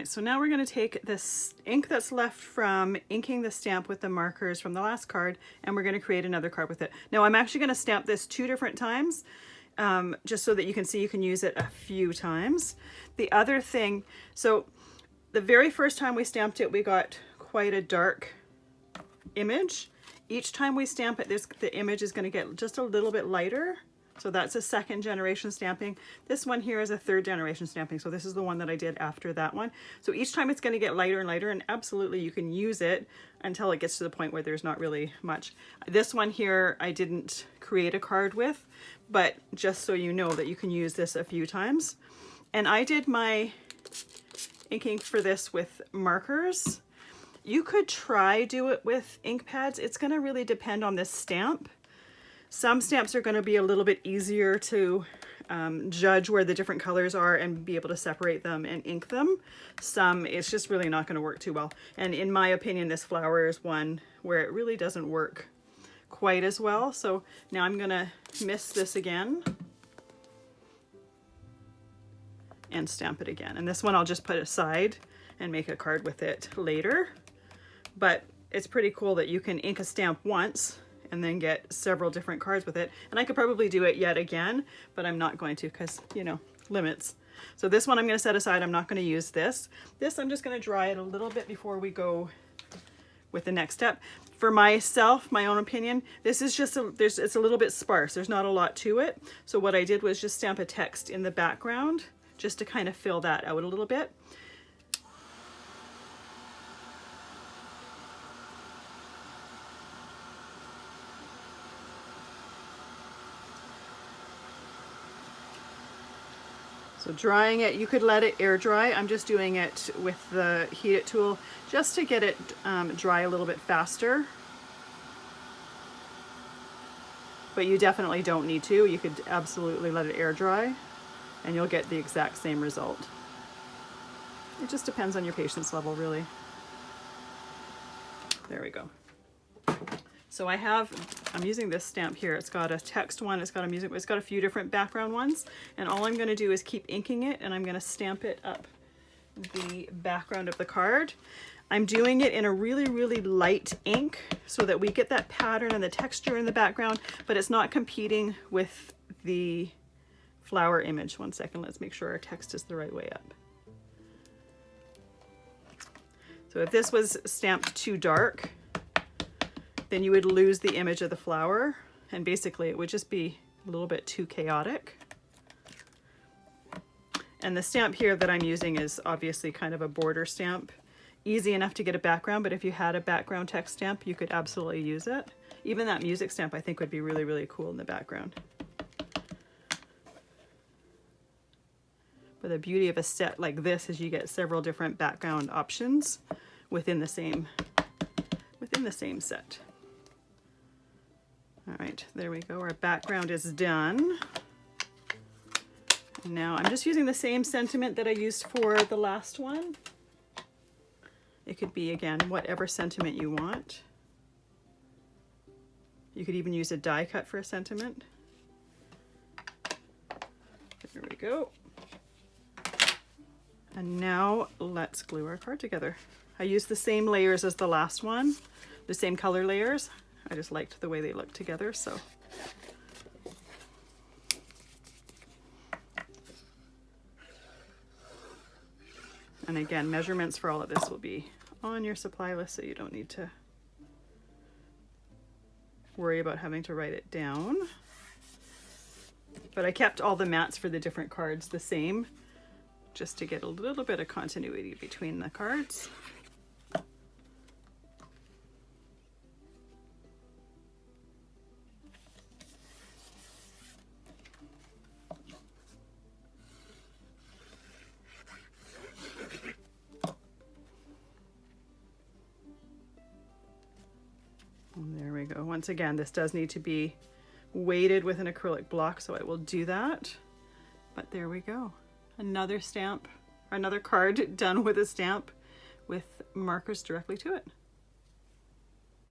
right, so now we're going to take this ink that's left from inking the stamp with the markers from the last card, and we're going to create another card with it. Now I'm actually going to stamp this 2 different times, just so that you can see you can use it a few times. The other thing, so the very first time we stamped it, we got quite a dark image. Each time we stamp it, the image is going to get just a little bit lighter. So that's a 2nd generation stamping. This one here is a 3rd generation stamping. So this is the one that I did after that one. So each time it's going to get lighter and lighter, and absolutely you can use it until it gets to the point where there's not really much. This one here I didn't create a card with, but just so you know that you can use this a few times. And I did my inking for this with markers. You could try do it with ink pads. It's going to really depend on this stamp. Some stamps are going to be a little bit easier to judge where the different colors are and be able to separate them and ink them. Some, it's just really not going to work too well. And in my opinion, this flower is one where it really doesn't work quite as well. So now I'm going to mist this again and stamp it again. And this one I'll just put aside and make a card with it later. But it's pretty cool that you can ink a stamp once and then get several different cards with it. And I could probably do it yet again, but I'm not going to because, you know, limits. So this one I'm going to set aside. I'm not going to use this. This I'm just going to dry it a little bit before we go with the next step. For myself, my own opinion, this is just it's a little bit sparse. There's not a lot to it. So what I did was just stamp a text in the background just to kind of fill that out a little bit. So drying it, you could let it air dry. I'm just doing it with the heat it tool just to get it dry a little bit faster. But you definitely don't need to. You could absolutely let it air dry and you'll get the exact same result. It just depends on your patience level, really. There we go. So I'm using this stamp here. It's got a text one, it's got a music, it's got a few different background ones. And all I'm gonna do is keep inking it and I'm gonna stamp it up the background of the card. I'm doing it in a really, really light ink so that we get that pattern and the texture in the background, but it's not competing with the flower image. One second, let's make sure our text is the right way up. So if this was stamped too dark, then you would lose the image of the flower, and basically it would just be a little bit too chaotic. And the stamp here that I'm using is obviously kind of a border stamp. Easy enough to get a background, but if you had a background text stamp, you could absolutely use it. Even that music stamp I think would be really, really cool in the background. But the beauty of a set like this is you get several different background options within the same set. All right, there we go. Our background is done. Now I'm just using the same sentiment that I used for the last one. It could be, again, whatever sentiment you want. You could even use a die cut for a sentiment. There we go. And now let's glue our card together. I used the same layers as the last one, the same color layers. I just liked the way they look together, so. And again, measurements for all of this will be on your supply list, so you don't need to worry about having to write it down. But I kept all the mats for the different cards the same, just to get a little bit of continuity between the cards. And there we go. Once again, this does need to be weighted with an acrylic block, so I will do that. But there we go. Another stamp, another card done with a stamp with markers directly to it.